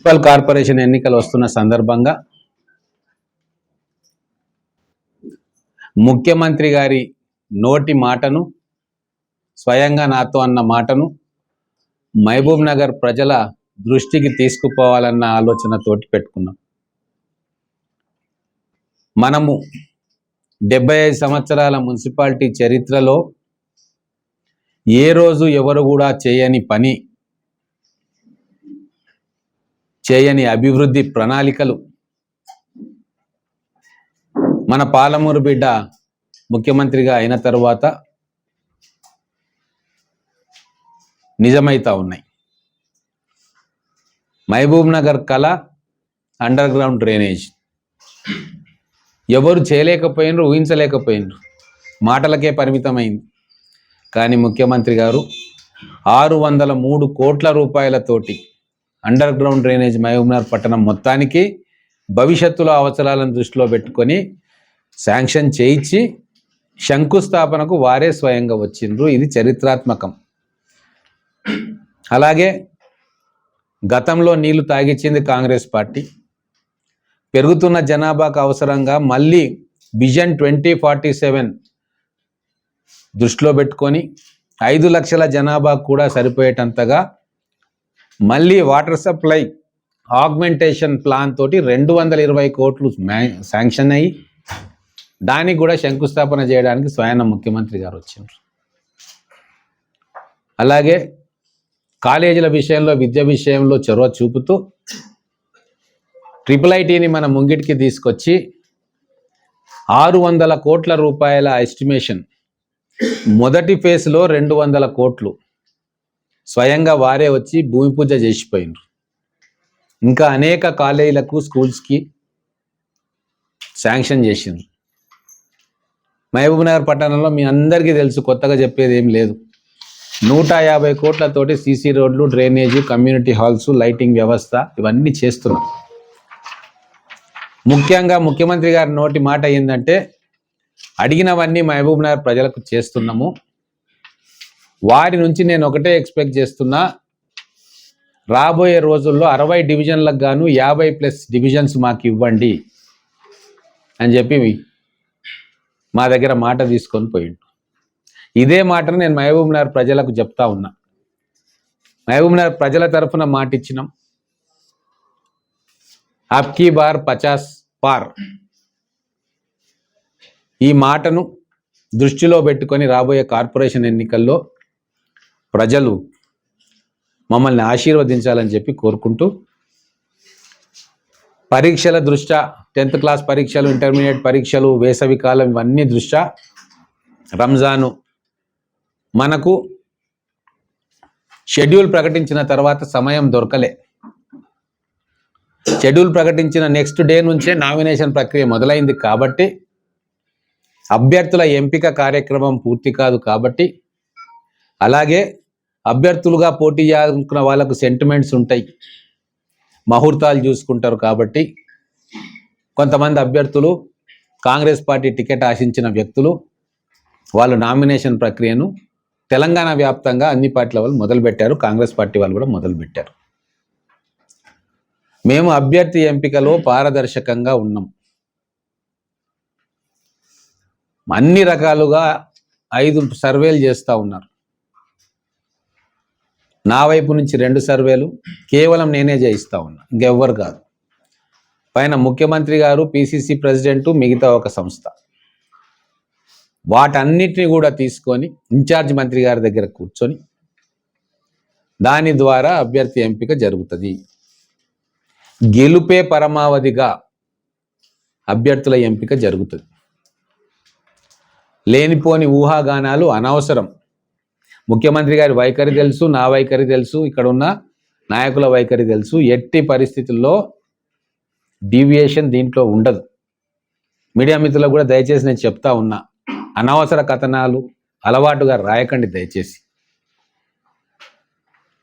Municipal corporation ఎన్నికలు వస్తున్న సందర్భంగా ముఖ్యమంత్రి గారి నోటి మాటను, స్వయంగా నాతో అన్న మాటను మహబూబ్ నగర్ ప్రజల దృష్టికి తీసుకుపోవాలన్న ఆలోచనతోటి పెట్టుకున్నాం. మనము 75 సంవత్సరాల మున్సిపాలిటీ చరిత్రలో ఏ రోజు ఎవరు కూడా చేయని పని, చేయని అభివృద్ధి ప్రణాళికలు మన పాలమూరు బిడ్డ ముఖ్యమంత్రిగా అయిన తర్వాత నిజమైతా ఉన్నాయి. మహబూబ్ నగర్ కళ అండర్ గ్రౌండ్ డ్రైనేజ్ ఎవరు చేయలేకపోయినరు, ఊహించలేకపోయినరు, మాటలకే పరిమితమైంది. కానీ ముఖ్యమంత్రి గారు 603 కోట్ల రూపాయలతోటి అండర్ గ్రౌండ్ డ్రైనేజ్ మహబూబ్నగర్ పట్టణం మొత్తానికి భవిష్యత్తులో అవసరాలను దృష్టిలో పెట్టుకొని శాంక్షన్ చేయించి శంకుస్థాపనకు వారే స్వయంగా వచ్చిండ్రు. ఇది చరిత్రాత్మకం. అలాగే గతంలో నీళ్లు తాగిచ్చింది కాంగ్రెస్ పార్టీ. పెరుగుతున్న జనాభాకు అవసరంగా మళ్ళీ విజన్ 2047 దృష్టిలో పెట్టుకొని 5 లక్షల జనాభా కూడా సరిపోయేటంతగా మళ్ళీ వాటర్ సప్లై ఆగ్మెంటేషన్ ప్లాన్ తోటి 220 కోట్లు శాంక్షన్ అయ్యి దానికి కూడా శంకుస్థాపన చేయడానికి స్వయం ముఖ్యమంత్రి గారు వచ్చిండ్రు. అలాగే కాలేజీల విషయంలో, విద్య విషయంలో చొరవ చూపుతూ IIITని మన ముంగిటికి తీసుకొచ్చి 600 కోట్ల రూపాయల ఎస్టిమేషన్, మొదటి ఫేజ్లో 200 కోట్లు స్వయంగా వారే వచ్చి భూమి పూజ చేసిపోయినారు. ఇంకా అనేక కాలేజీలకు, స్కూల్స్కి శాంక్షన్ చేసిండ్రు. మహబూబ్నగర్ పట్టణంలో మీ అందరికీ తెలుసు, కొత్తగా చెప్పేది ఏం లేదు. 150 కోట్లతోటి సీసీ రోడ్లు, డ్రైనేజీ, కమ్యూనిటీ హాల్స్, లైటింగ్ వ్యవస్థ ఇవన్నీ చేస్తున్నాం. ముఖ్యంగా ముఖ్యమంత్రి గారి నోటి మాట ఏంటంటే అడిగినవన్నీ మహబూబ్నగర్ ప్రజలకు చేస్తున్నాము. వారి నుంచి నేను ఒకటే ఎక్స్పెక్ట్ చేస్తున్నా, రాబోయే రోజుల్లో 60 డివిజన్లకు గాను 50+ డివిజన్స్ మాకు ఇవ్వండి అని చెప్పి మా దగ్గర మాట తీసుకొని పోయిండు. ఇదే మాటను నేను మహబూబ్నగర్ ప్రజలకు చెప్తా ఉన్నా. మహబూబ్నగర్ ప్రజల తరఫున మాట ఇచ్చినాం. అబ్కీ బార్ 50 పార్, ఈ మాటను దృష్టిలో పెట్టుకొని రాబోయే కార్పొరేషన్ ఎన్నికల్లో ప్రజలు మమ్మల్ని ఆశీర్వదించాలని చెప్పి కోరుకుంటూ, పరీక్షల దృష్ట్యా 10th క్లాస్ పరీక్షలు, ఇంటర్మీడియట్ పరీక్షలు, వేసవి కాలం ఇవన్నీ దృష్ట్యా రంజాను మనకు షెడ్యూల్ ప్రకటించిన తర్వాత సమయం దొరకలే. షెడ్యూల్ ప్రకటించిన నెక్స్ట్ డే నుంచే నామినేషన్ ప్రక్రియ మొదలైంది. కాబట్టి అభ్యర్థుల ఎంపిక కార్యక్రమం పూర్తి కాదు. కాబట్టి అలాగే అభ్యర్థులుగా పోటీ చేయాలనుకున్న వాళ్ళకు సెంటిమెంట్స్ ఉంటాయి, ముహూర్తాలు చూసుకుంటారు. కాబట్టి కొంతమంది అభ్యర్థులు, కాంగ్రెస్ పార్టీ టికెట్ ఆశించిన వ్యక్తులు, వాళ్ళు నామినేషన్ ప్రక్రియను తెలంగాణ వ్యాప్తంగా అన్ని పార్టీల వాళ్ళు మొదలుపెట్టారు. కాంగ్రెస్ పార్టీ వాళ్ళు కూడా మొదలుపెట్టారు. మేము అభ్యర్థి ఎంపికలో పారదర్శకంగా ఉన్నాం. అన్ని రకాలుగా 5 సర్వేలు చేస్తూ ఉన్నారు. నా వైపు నుంచి 2 సర్వేలు కేవలం నేనే చేయిస్తూ ఉన్నా, ఇంకెవ్వరు కాదు. పైన ముఖ్యమంత్రి గారు, పిసిసి ప్రెసిడెంటు, మిగతా ఒక సంస్థ, వాటన్నిటిని కూడా తీసుకొని ఇన్ఛార్జ్ మంత్రి గారి దగ్గర కూర్చొని దాని ద్వారా అభ్యర్థి ఎంపిక జరుగుతుంది. గెలుపే పరమావధిగా అభ్యర్థుల ఎంపిక జరుగుతుంది. లేనిపోని ఊహాగానాలు అనవసరం. ముఖ్యమంత్రి గారి వైఖరి తెలుసు, నా వైఖరి తెలుసు, ఇక్కడ ఉన్న నాయకుల వైఖరి తెలుసు. ఎట్టి పరిస్థితుల్లో డీవియేషన్ దీంట్లో ఉండదు. మీడియా మిత్రులకు కూడా దయచేసి నేను చెప్తా ఉన్నా, అనవసర కథనాలు అలవాటుగా రాయకండి దయచేసి.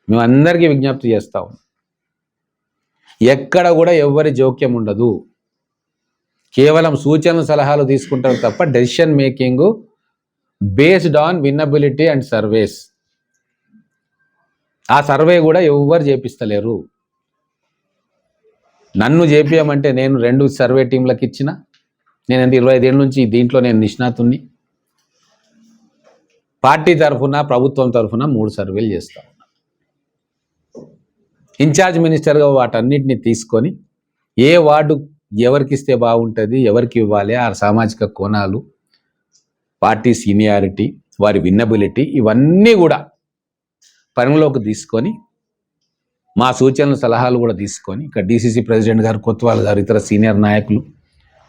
మేము అందరికీ విజ్ఞప్తి చేస్తా ఉన్నాం, ఎక్కడ కూడా ఎవ్వరి జోక్యం ఉండదు. కేవలం సూచనలు, సలహాలు తీసుకుంటారు తప్ప decision making based on winnability and surveys. ఆ సర్వే కూడా ఎవ్వరు చేపిస్తలేరు. నన్ను చేపియమంటే నేను 2 సర్వే టీంలకు ఇచ్చిన. నేనంటే 25 ఏళ్ళ నుంచి దీంట్లో నేను నిష్ణాతుణ్ణి. పార్టీ తరఫున ప్రభుత్వం తరఫున 3 సర్వేలు చేస్తా ఉన్నా. ఇన్ఛార్జ్ మినిస్టర్గా వాటన్నిటిని తీసుకొని ఏ వార్డు ఎవరికి ఇస్తే బాగుంటుంది, ఎవరికి ఇవ్వాలి, ఆ సామాజిక కోణాలు, పార్టీ సీనియారిటీ, వారి విన్నబిలిటీ, ఇవన్నీ కూడా పరిగణలోకి తీసుకొని మా సూచనలు సలహాలు కూడా తీసుకొని ఇక్కడ డీసీసీ ప్రెసిడెంట్ గారు, కొత్వాల్ గారు, ఇతర సీనియర్ నాయకులు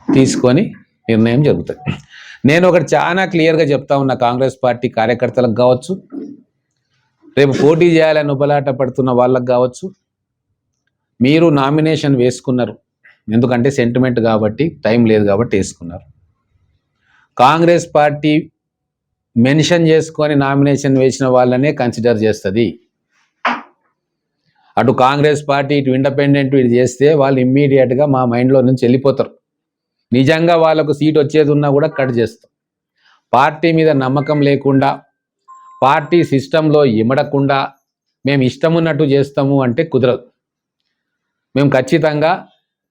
తీసుకొని నిర్ణయం జరుగుతుంది. నేను ఒకటి చాలా క్లియర్గా చెప్తా ఉన్నా కాంగ్రెస్ పార్టీ కార్యకర్తలకు కావచ్చు, రేపు పోటీ చేయాలని ఉబలాట పడుతున్న వాళ్ళకు కావచ్చు, మీరు నామినేషన్ వేసుకున్నారు ఎందుకంటే సెంటిమెంట్ కాబట్టి, టైం లేదు కాబట్టి వేసుకున్నారు. కాంగ్రెస్ పార్టీ మెన్షన్ చేసుకొని నామినేషన్ వేసిన వాళ్ళనే కన్సిడర్ చేస్తుంది. అటు కాంగ్రెస్ పార్టీ ఇటు ఇండిపెండెంట్ ఇది చేస్తే వాళ్ళు ఇమ్మీడియట్గా మా మైండ్లో నుంచి వెళ్ళిపోతారు. నిజంగా వాళ్ళకు సీట్ వచ్చేది ఉన్నా కూడా కట్ చేస్తాం. పార్టీ మీద నమ్మకం లేకుండా, పార్టీ సిస్టంలో ఇమడకుండా మేము ఇష్టం ఉన్నట్టు చేస్తాము అంటే కుదరదు. మేము ఖచ్చితంగా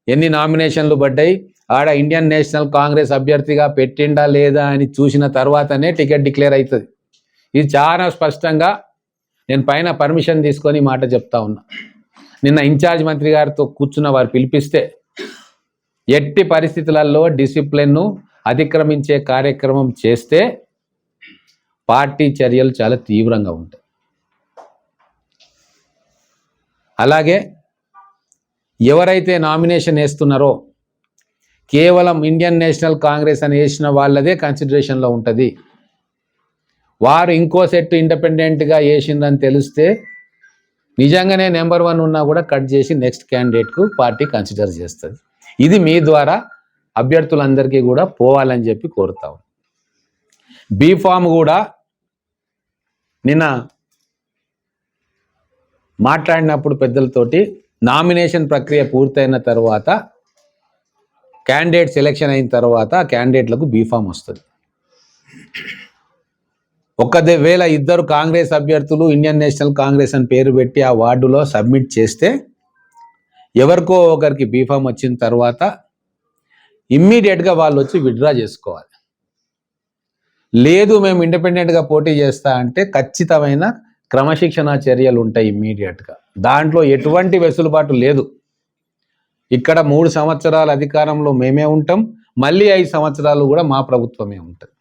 ఎన్ని నామినేషన్లు పడ్డాయి, ఆడ ఇండియన్ నేషనల్ కాంగ్రెస్ అభ్యర్థిగా పెట్టిండా లేదా అని చూసిన తర్వాతనే టికెట్ డిక్లేర్ అవుతుంది. ఇది చాలా స్పష్టంగా నేను పైన పర్మిషన్ తీసుకొని మాట చెప్తా ఉన్నా. నిన్న ఇన్ఛార్జ్ మంత్రి గారితో కూర్చున్న వారు పిలిపిస్తే ఎట్టి పరిస్థితులలో డిసిప్లిన్ను అతిక్రమించే కార్యక్రమం చేస్తే పార్టీ చర్యలు చాలా తీవ్రంగా ఉంటాయి. అలాగే ఎవరైతే నామినేషన్ వేస్తున్నారో కేవలం ఇండియన్ నేషనల్ కాంగ్రెస్ అని వేసిన వాళ్ళదే కన్సిడరేషన్లో ఉంటుంది. వారు ఇంకో సెట్ ఇండిపెండెంట్గా వేసిందని తెలిస్తే నిజంగానే నెంబర్ 1 ఉన్నా కూడా కట్ చేసి నెక్స్ట్ క్యాండిడేట్కు పార్టీ కన్సిడర్ చేస్తుంది. ఇది మీ ద్వారా అభ్యర్థులందరికీ కూడా పోవాలని చెప్పి కోరుతాం. బీఫామ్ కూడా నిన్న మాట్లాడినప్పుడు పెద్దలతోటి నామినేషన్ ప్రక్రియ పూర్తయిన తర్వాత క్యాండిడేట్ సెలెక్షన్ అయిన తర్వాత క్యాండిడేట్లకు బీఫామ్ వస్తుంది. ఒకవేళ ఇద్దరు కాంగ్రెస్ అభ్యర్థులు ఇండియన్ నేషనల్ కాంగ్రెస్ అని పేరు పెట్టి ఆ వార్డులో సబ్మిట్ చేస్తే ఎవరికో ఒకరికి బీఫామ్ వచ్చిన తర్వాత ఇమ్మీడియట్గా వాళ్ళు వచ్చి విత్డ్రా చేసుకోవాలి. లేదు మేము ఇండిపెండెంట్గా పోటీ చేస్తా అంటే ఖచ్చితమైన క్రమశిక్షణా చర్యలు ఉంటాయి ఇమ్మీడియట్గా. దాంట్లో ఎటువంటి వెసులుబాటు లేదు. ఇక్కడ 3 సంవత్సరాల అధికారంలో మేమే ఉంటాం, మళ్ళీ 5 సంవత్సరాలు కూడా మా ప్రభుత్వమే ఉంటుంది.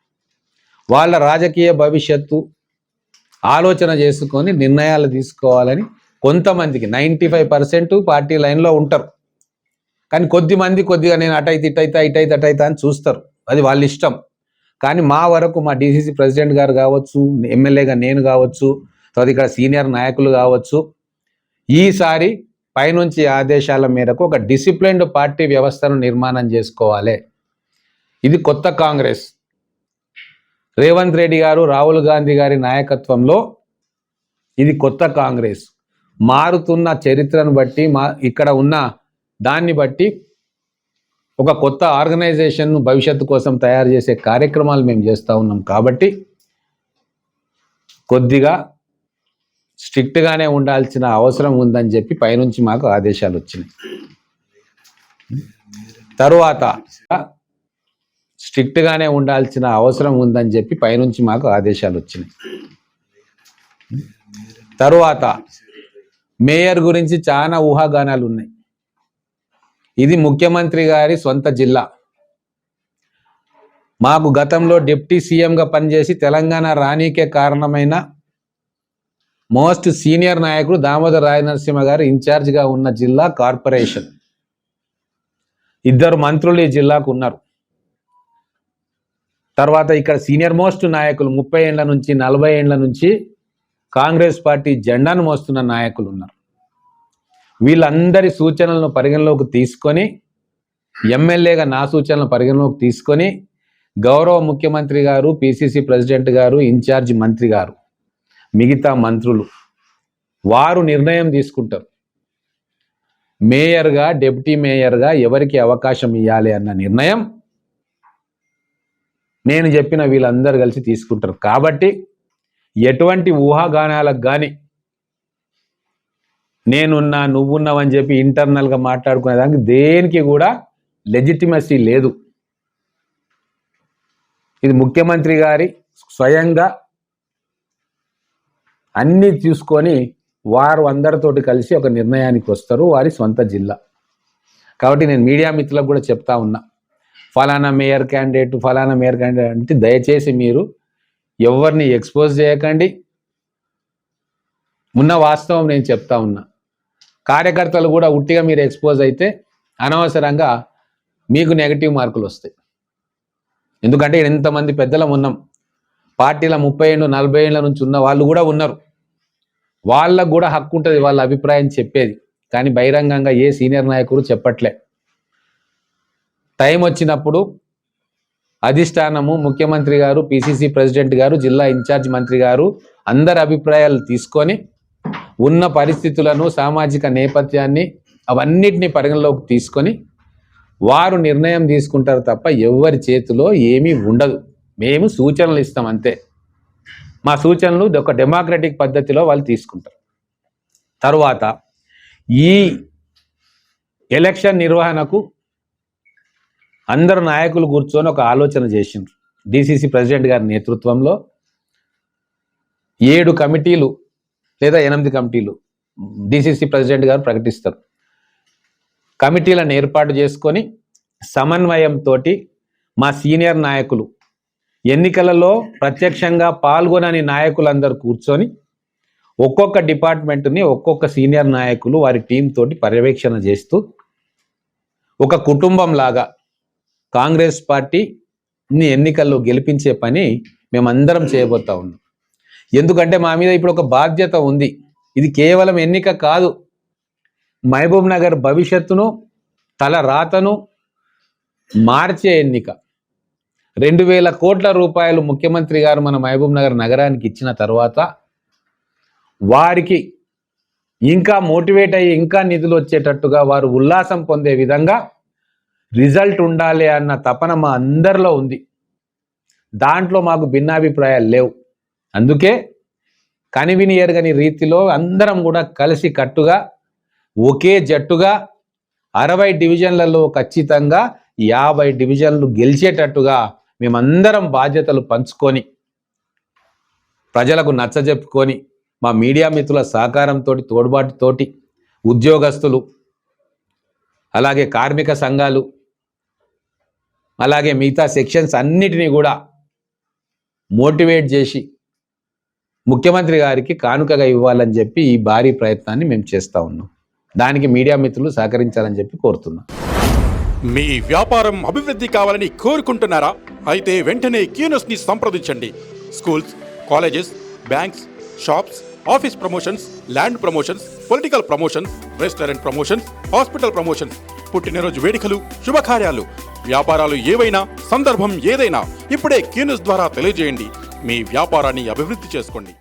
వాళ్ళ రాజకీయ భవిష్యత్తు ఆలోచన చేసుకొని నిర్ణయాలు తీసుకోవాలని కొంతమందికి 95% పార్టీ లైన్లో ఉంటారు. కానీ కొద్దిగా నేను అటైతే ఇటైతే అని చూస్తారు. అది వాళ్ళ ఇష్టం. కానీ మా వరకు మా డీసీసీ ప్రెసిడెంట్ గారు కావచ్చు, ఎమ్మెల్యేగా నేను కావచ్చు, తర్వాత ఇక్కడ సీనియర్ నాయకులు కావచ్చు, ఈసారి పైనుంచి ఆదేశాల మేరకు ఒక డిసిప్లిన్డ్ పార్టీ వ్యవస్థను నిర్మాణం చేసుకోవాలి. ఇది కొత్త కాంగ్రెస్. రేవంత్ రెడ్డి గారు, రాహుల్ గాంధీ గారి నాయకత్వంలో ఇది కొత్త కాంగ్రెస్. మారుతున్న చరిత్రను బట్టి, ఇక్కడ ఉన్న దాన్ని బట్టి ఒక కొత్త ఆర్గనైజేషన్ను భవిష్యత్తు కోసం తయారు చేసే కార్యక్రమాలు మేము చేస్తూ ఉన్నాం. కాబట్టి కొద్దిగా స్ట్రిక్ట్గానే ఉండాల్సిన అవసరం ఉందని చెప్పి పైనుంచి మాకు ఆదేశాలు వచ్చినాయి. తరువాత స్ట్రిక్ట్గానే ఉండాల్సిన అవసరం ఉందని చెప్పి పైనుంచి మాకు ఆదేశాలు వచ్చినాయి. తరువాత మేయర్ గురించి చాలా ఊహాగానాలు ఉన్నాయి. ఇది ముఖ్యమంత్రి గారి సొంత జిల్లా. మాకు గతంలో డిప్యూటీ సీఎంగా పనిచేసి తెలంగాణ రానీకే కారణమైన మోస్ట్ సీనియర్ నాయకుడు దామోదర్ రాజనరసింహ గారు ఇన్ఛార్జ్గా ఉన్న జిల్లా కార్పొరేషన్. 2 మంత్రులు ఈ జిల్లాకు ఉన్నారు. తర్వాత ఇక్కడ సీనియర్ మోస్ట్ నాయకులు 30 ఏళ్ల నుంచి 40 ఏళ్ల నుంచి కాంగ్రెస్ పార్టీ జెండాను మోస్తున్న నాయకులు ఉన్నారు. వీళ్ళందరి సూచనలను పరిగణలోకి తీసుకొని, ఎమ్మెల్యేగా నా సూచనలను పరిగణలోకి తీసుకొని గౌరవ ముఖ్యమంత్రి గారు, పిసిసి ప్రెసిడెంట్ గారు, ఇన్ఛార్జ్ మంత్రి గారు, మిగతా మంత్రులు వారు నిర్ణయం తీసుకుంటారు. మేయర్గా, డిప్యూటీ మేయర్గా ఎవరికి అవకాశం ఇవ్వాలి అన్న నిర్ణయం నేను చెప్పిన వీళ్ళందరూ కలిసి తీసుకుంటారు. కాబట్టి ఎటువంటి ఊహాగానాలకు కానీ నేనున్నా నువ్వున్నావని చెప్పి ఇంటర్నల్గా మాట్లాడుకునేదానికి దేనికి కూడా లెజిటిమసీ లేదు. ఇది ముఖ్యమంత్రి గారి స్వయంగా అన్నీ చూసుకొని వారు అందరితోటి కలిసి ఒక నిర్ణయానికి వస్తారు, వారి సొంత జిల్లా. కాబట్టి నేను మీడియా మిత్రులకు కూడా చెప్తా ఉన్నా, ఫలానా మేయర్ క్యాండిడేట్ అంటే దయచేసి మీరు ఎవరిని ఎక్స్పోజ్ చేయకండి. ఉన్న వాస్తవం నేను చెప్తా ఉన్నా. కార్యకర్తలు కూడా ఉట్టిగా మీరు ఎక్స్పోజ్ అయితే అనవసరంగా మీకు నెగటివ్ మార్కులు వస్తాయి. ఎందుకంటే ఎంతమంది పెద్దలం ఉన్నాం, పార్టీల 30 ఏళ్ళు 40 ఏళ్ళ నుంచి ఉన్న వాళ్ళు కూడా ఉన్నారు. వాళ్ళకు కూడా హక్కు ఉంటుంది వాళ్ళ అభిప్రాయం చెప్పేది, కానీ బహిరంగంగా ఏ సీనియర్ నాయకుడు చెప్పట్లే. టైం వచ్చినప్పుడు అధిష్టానము, ముఖ్యమంత్రి గారు, పిసిసి ప్రెసిడెంట్ గారు, జిల్లా ఇన్ఛార్జ్ మంత్రి గారు అందరి అభిప్రాయాలు తీసుకొని ఉన్న పరిస్థితులను, సామాజిక నేపథ్యాన్ని అవన్నిటిని పరిగణలోకి తీసుకొని వారు నిర్ణయం తీసుకుంటారు తప్ప ఎవరి చేతిలో ఏమీ ఉండదు. మేము సూచనలు ఇస్తాం అంతే. మా సూచనలు ఒక డెమోక్రటిక్ పద్ధతిలో వాళ్ళు తీసుకుంటారు. తరువాత ఈ ఎలక్షన్ నిర్వహణకు అందరు నాయకులు కూర్చొని ఒక ఆలోచన చేసిండ్రు. డిసిసి ప్రెసిడెంట్ గారి నేతృత్వంలో 7 కమిటీలు లేదా 8 కమిటీలు డిసిసి ప్రెసిడెంట్ గారు ప్రకటిస్తారు. కమిటీలను ఏర్పాటు చేసుకొని సమన్వయంతో మా సీనియర్ నాయకులు, ఎన్నికలలో ప్రత్యక్షంగా పాల్గొనని నాయకులందరూ కూర్చొని ఒక్కొక్క డిపార్ట్మెంట్ని ఒక్కొక్క సీనియర్ నాయకులు వారి టీం తోటి పర్యవేక్షణ చేస్తూ ఒక కుటుంబం లాగా కాంగ్రెస్ పార్టీని ఎన్నికల్లో గెలిపించే పని మేమందరం చేయబోతా ఉన్నాం. ఎందుకంటే మా మీద ఇప్పుడు ఒక బాధ్యత ఉంది. ఇది కేవలం ఎన్నిక కాదు, మహబూబ్ నగర్ భవిష్యత్తును, తల రాతను మార్చే ఎన్నిక. 2000 కోట్ల రూపాయలు ముఖ్యమంత్రి గారు మన మహబూబ్ నగర్ నగరానికి ఇచ్చిన తర్వాత వారికి ఇంకా మోటివేట్ అయ్యి ఇంకా నిధులు వచ్చేటట్టుగా వారు ఉల్లాసం పొందే విధంగా రిజల్ట్ ఉండాలి అన్న తపన మా అందరిలో ఉంది. దాంట్లో మాకు భిన్నాభిప్రాయాలు లేవు. అందుకే కనివిని ఎరగని రీతిలో అందరం కూడా కలిసి కట్టుగా ఒకే జట్టుగా 60 డివిజన్లలో ఖచ్చితంగా 50 డివిజన్లు గెలిచేటట్టుగా మేమందరం బాధ్యతలు పంచుకొని ప్రజలకు నచ్చజెప్పుకొని మా మీడియా మిత్రుల సహకారంతో, తోడ్బాటుతోటి, ఉద్యోగస్తులు, అలాగే కార్మిక సంఘాలు, అలాగే మిగతా సెక్షన్స్ అన్నిటినీ కూడా మోటివేట్ చేసి ముఖ్యమంత్రి గారికి కానుకగా ఇవ్వాలని చెప్పి ఈ భారీ ప్రయత్నాన్ని మేము చేస్తూ ఉన్నాం. దానికి మీడియా మిత్రులు సహకరించాలని చెప్పి కోరుతున్నాం. మీ వ్యాపారం అభివృద్ధి కావాలని కోరుకుంటున్నారా? అయితే వెంటనే క్యూనస్ని సంప్రదించండి. Schools, colleges, banks, shops, office promotions, land promotions, political promotions, restaurant promotions, hospital promotions, పుట్టినరోజు వేడుకలు, శుభకార్యాలు, వ్యాపారాలు ఏవైనా, సందర్భం ఏదైనా ఇప్పుడే క్యూనస్ ద్వారా తెలియజేయండి. మీ వ్యాపారాన్ని అభివృద్ధి చేసుకోండి.